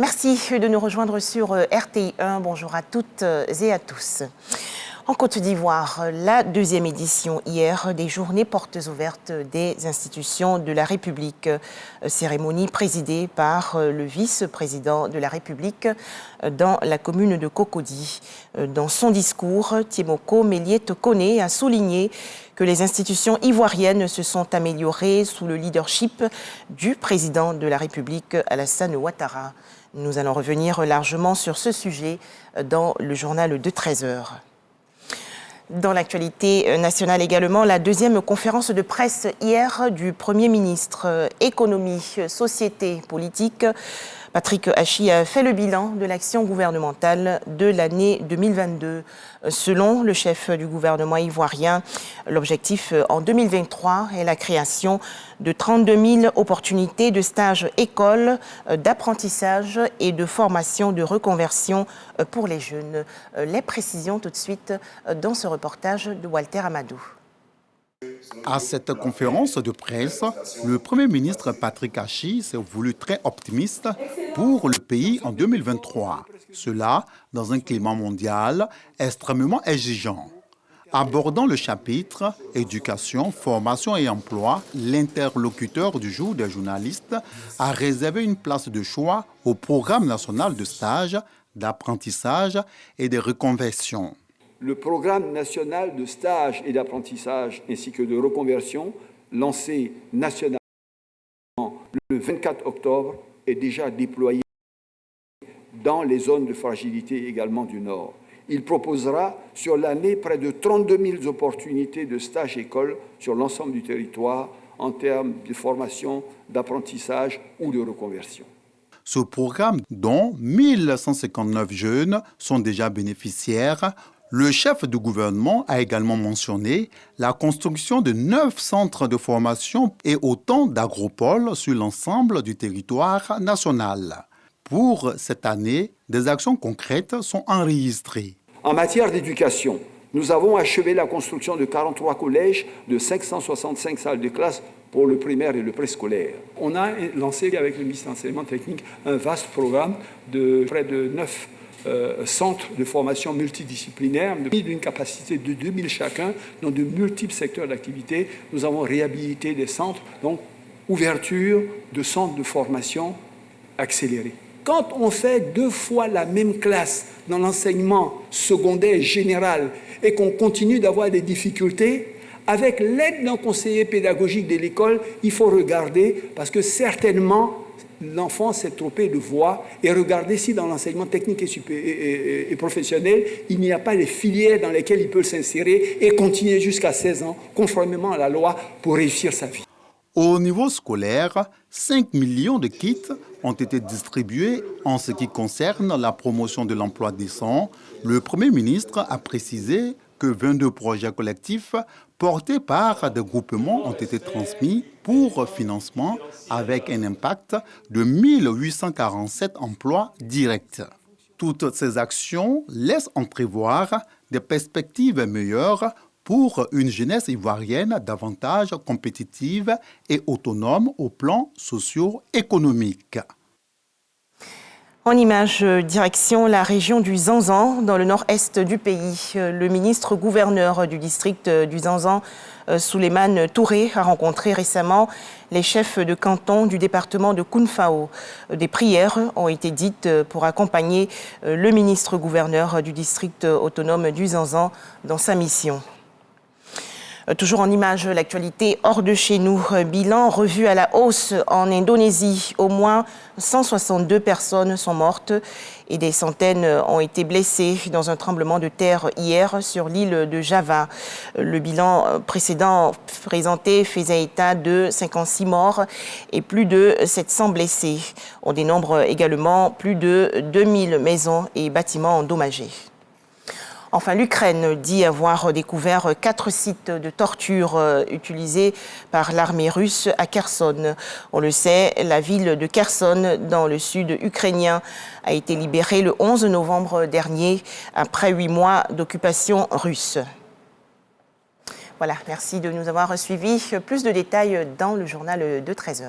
Merci de nous rejoindre sur RTI1. Bonjour à toutes et à tous. En Côte d'Ivoire, la deuxième édition hier des journées portes ouvertes des institutions de la République. Cérémonie présidée par le vice-président de la République dans la commune de Cocody. Dans son discours, Tiemoko Méliette Koné a souligné que les institutions ivoiriennes se sont améliorées sous le leadership du président de la République, Alassane Ouattara. Nous allons revenir largement sur ce sujet dans le journal de 13h. Dans l'actualité nationale également, la deuxième conférence de presse hier du Premier ministre Économie, Société, Politique. Patrick Hachi a fait le bilan de l'action gouvernementale de l'année 2022. Selon le chef du gouvernement ivoirien, l'objectif en 2023 est la création de 32 000 opportunités de stage école, d'apprentissage et de formation de reconversion pour les jeunes. Les précisions tout de suite dans ce reportage de Walter Amadou. À cette conférence de presse, le Premier ministre Patrick Hachi s'est voulu très optimiste pour le pays en 2023. Cela dans un climat mondial extrêmement exigeant. Abordant le chapitre « Éducation, formation et emploi », l'interlocuteur du jour des journalistes a réservé une place de choix au programme national de stage, d'apprentissage et de reconversion. Le programme national de stage et d'apprentissage ainsi que de reconversion, lancé nationalement le 24 octobre, est déjà déployé dans les zones de fragilité également du Nord. Il proposera sur l'année près de 32 000 opportunités de stage école sur l'ensemble du territoire en termes de formation, d'apprentissage ou de reconversion. Ce programme, dont 1159 jeunes sont déjà bénéficiaires, le chef du gouvernement a également mentionné la construction de 9 centres de formation et autant d'agropoles sur l'ensemble du territoire national. Pour cette année, des actions concrètes sont enregistrées. En matière d'éducation, nous avons achevé la construction de 43 collèges, de 565 salles de classe pour le primaire et le préscolaire. On a lancé avec le ministère de l'Enseignement technique un vaste programme de près de 9 centres de formation multidisciplinaires d'une capacité de 2000 chacun dans de multiples secteurs d'activité. Nous avons réhabilité des centres, donc ouverture de centres de formation accélérés. Quand on fait 2 fois la même classe dans l'enseignement secondaire général et qu'on continue d'avoir des difficultés, avec l'aide d'un conseiller pédagogique de l'école, il faut regarder parce que certainement l'enfant s'est trompé de voie et regardez si dans l'enseignement technique et professionnel, il n'y a pas les filières dans lesquelles il peut s'insérer et continuer jusqu'à 16 ans, conformément à la loi, pour réussir sa vie. Au niveau scolaire, 5 millions de kits ont été distribués en ce qui concerne la promotion de l'emploi décent. Le Premier ministre a précisé que 22 projets collectifs portés par des groupements ont été transmis pour financement avec un impact de 1847 emplois directs. Toutes ces actions laissent entrevoir des perspectives meilleures pour une jeunesse ivoirienne davantage compétitive et autonome au plan socio-économique. En image, direction la région du Zanzan, dans le nord-est du pays. Le ministre-gouverneur du district du Zanzan, Souleymane Touré, a rencontré récemment les chefs de canton du département de Kounfao. Des prières ont été dites pour accompagner le ministre-gouverneur du district autonome du Zanzan dans sa mission. Toujours en image, l'actualité hors de chez nous. Bilan revu à la hausse en Indonésie. Au moins 162 personnes sont mortes et des centaines ont été blessées dans un tremblement de terre hier sur l'île de Java. Le bilan précédent présenté faisait état de 56 morts et plus de 700 blessés. On dénombre également plus de 2000 maisons et bâtiments endommagés. Enfin, l'Ukraine dit avoir découvert 4 sites de torture utilisés par l'armée russe à Kherson. On le sait, la ville de Kherson, dans le sud ukrainien, a été libérée le 11 novembre dernier, après 8 mois d'occupation russe. Voilà, merci de nous avoir suivis. Plus de détails dans le journal de 13h.